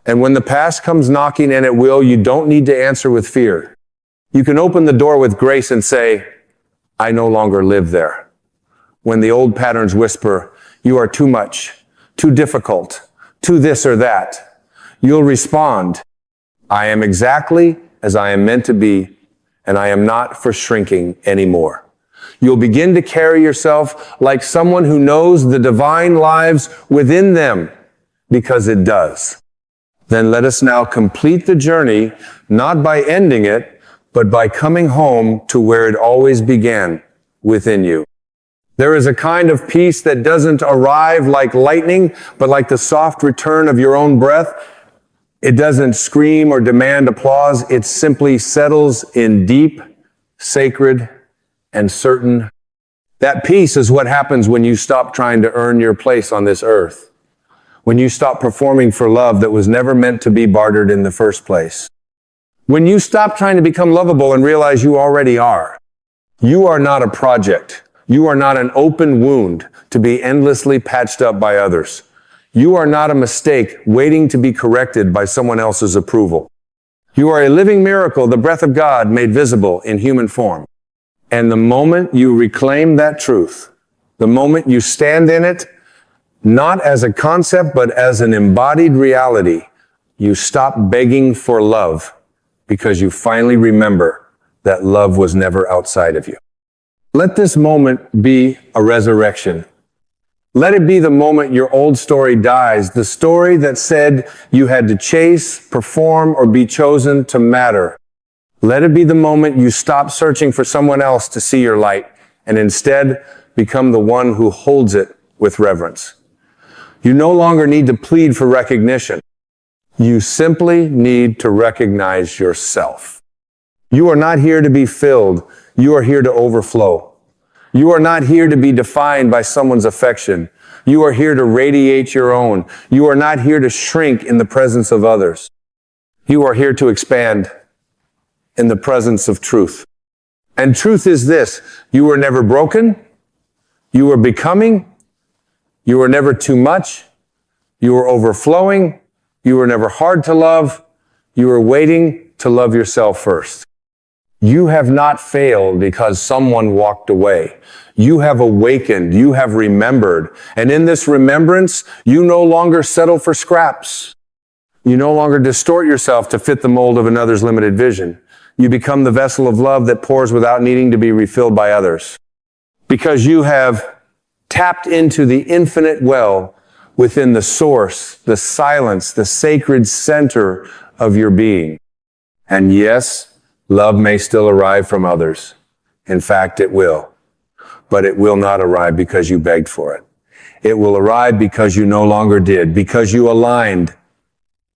S3: And when the past comes knocking, and it will, you don't need to answer with fear. You can open the door with grace and say, I no longer live there. When the old patterns whisper, you are too much, too difficult, too this or that, you'll respond, I am exactly as I am meant to be, and I am not for shrinking anymore. You'll begin to carry yourself like someone who knows the divine lives within them, because it does. Then let us now complete the journey, not by ending it, but by coming home to where it always began, within you. There is a kind of peace that doesn't arrive like lightning, but like the soft return of your own breath. It doesn't scream or demand applause. It simply settles in deep, sacred, and certain. That peace is what happens when you stop trying to earn your place on this earth. When you stop performing for love that was never meant to be bartered in the first place. When you stop trying to become lovable and realize you already are. You are not a project. You are not an open wound to be endlessly patched up by others. You are not a mistake waiting to be corrected by someone else's approval. You are a living miracle, the breath of God made visible in human form. And the moment you reclaim that truth, the moment you stand in it, not as a concept, but as an embodied reality, you stop begging for love because you finally remember that love was never outside of you. Let this moment be a resurrection. Let it be the moment your old story dies, the story that said you had to chase, perform, or be chosen to matter. Let it be the moment you stop searching for someone else to see your light and instead become the one who holds it with reverence. You no longer need to plead for recognition. You simply need to recognize yourself. You are not here to be filled. You are here to overflow. You are not here to be defined by someone's affection. You are here to radiate your own. You are not here to shrink in the presence of others. You are here to expand in the presence of truth. And truth is this: you were never broken. You were becoming. You were never too much. You were overflowing. You were never hard to love. You were waiting to love yourself first. You have not failed because someone walked away. You have awakened. You have remembered. And in this remembrance, you no longer settle for scraps. You no longer distort yourself to fit the mold of another's limited vision. You become the vessel of love that pours without needing to be refilled by others. Because you have tapped into the infinite well within the source, the silence, the sacred center of your being. And yes, love may still arrive from others. In fact, it will. But it will not arrive because you begged for it. It will arrive because you no longer did, because you aligned,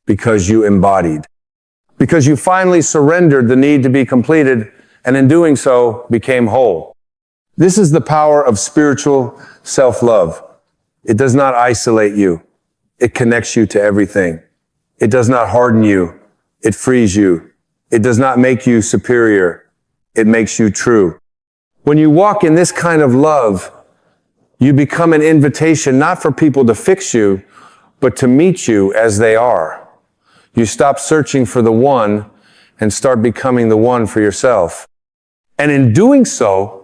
S3: because you embodied, because you finally surrendered the need to be completed, and in doing so, became whole. This is the power of spiritual self-love. It does not isolate you. It connects you to everything. It does not harden you. It frees you. It does not make you superior. It makes you true. When you walk in this kind of love, you become an invitation not for people to fix you, but to meet you as they are. You stop searching for the one and start becoming the one for yourself. And in doing so,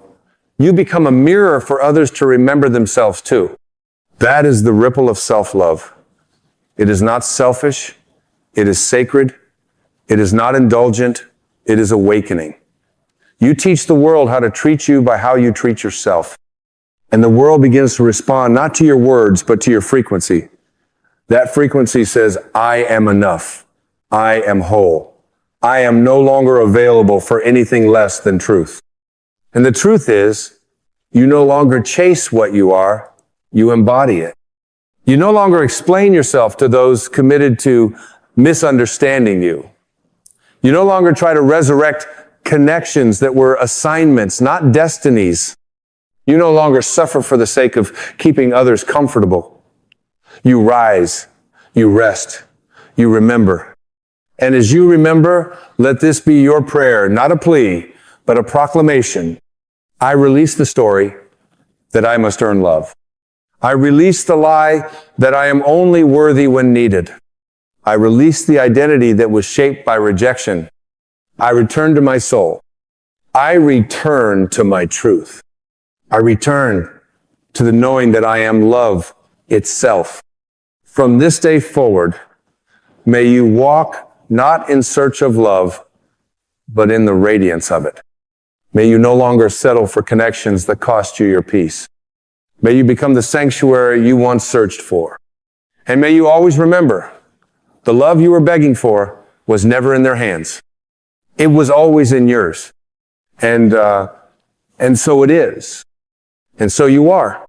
S3: you become a mirror for others to remember themselves too. That is the ripple of self-love. It is not selfish. It is sacred. It is not indulgent. It is awakening. You teach the world how to treat you by how you treat yourself. And the world begins to respond not to your words, but to your frequency. That frequency says, I am enough. I am whole. I am no longer available for anything less than truth. And the truth is, you no longer chase what you are, you embody it. You no longer explain yourself to those committed to misunderstanding you. You no longer try to resurrect connections that were assignments, not destinies. You no longer suffer for the sake of keeping others comfortable. You rise, you rest, you remember. And as you remember, let this be your prayer, not a plea, but a proclamation. I release the story that I must earn love. I release the lie that I am only worthy when needed. I release the identity that was shaped by rejection. I return to my soul. I return to my truth. I return to the knowing that I am love itself. From this day forward, may you walk not in search of love, but in the radiance of it. May you no longer settle for connections that cost you your peace. May you become the sanctuary you once searched for. And may you always remember, the love you were begging for was never in their hands. It was always in yours. And so it is. And so you are.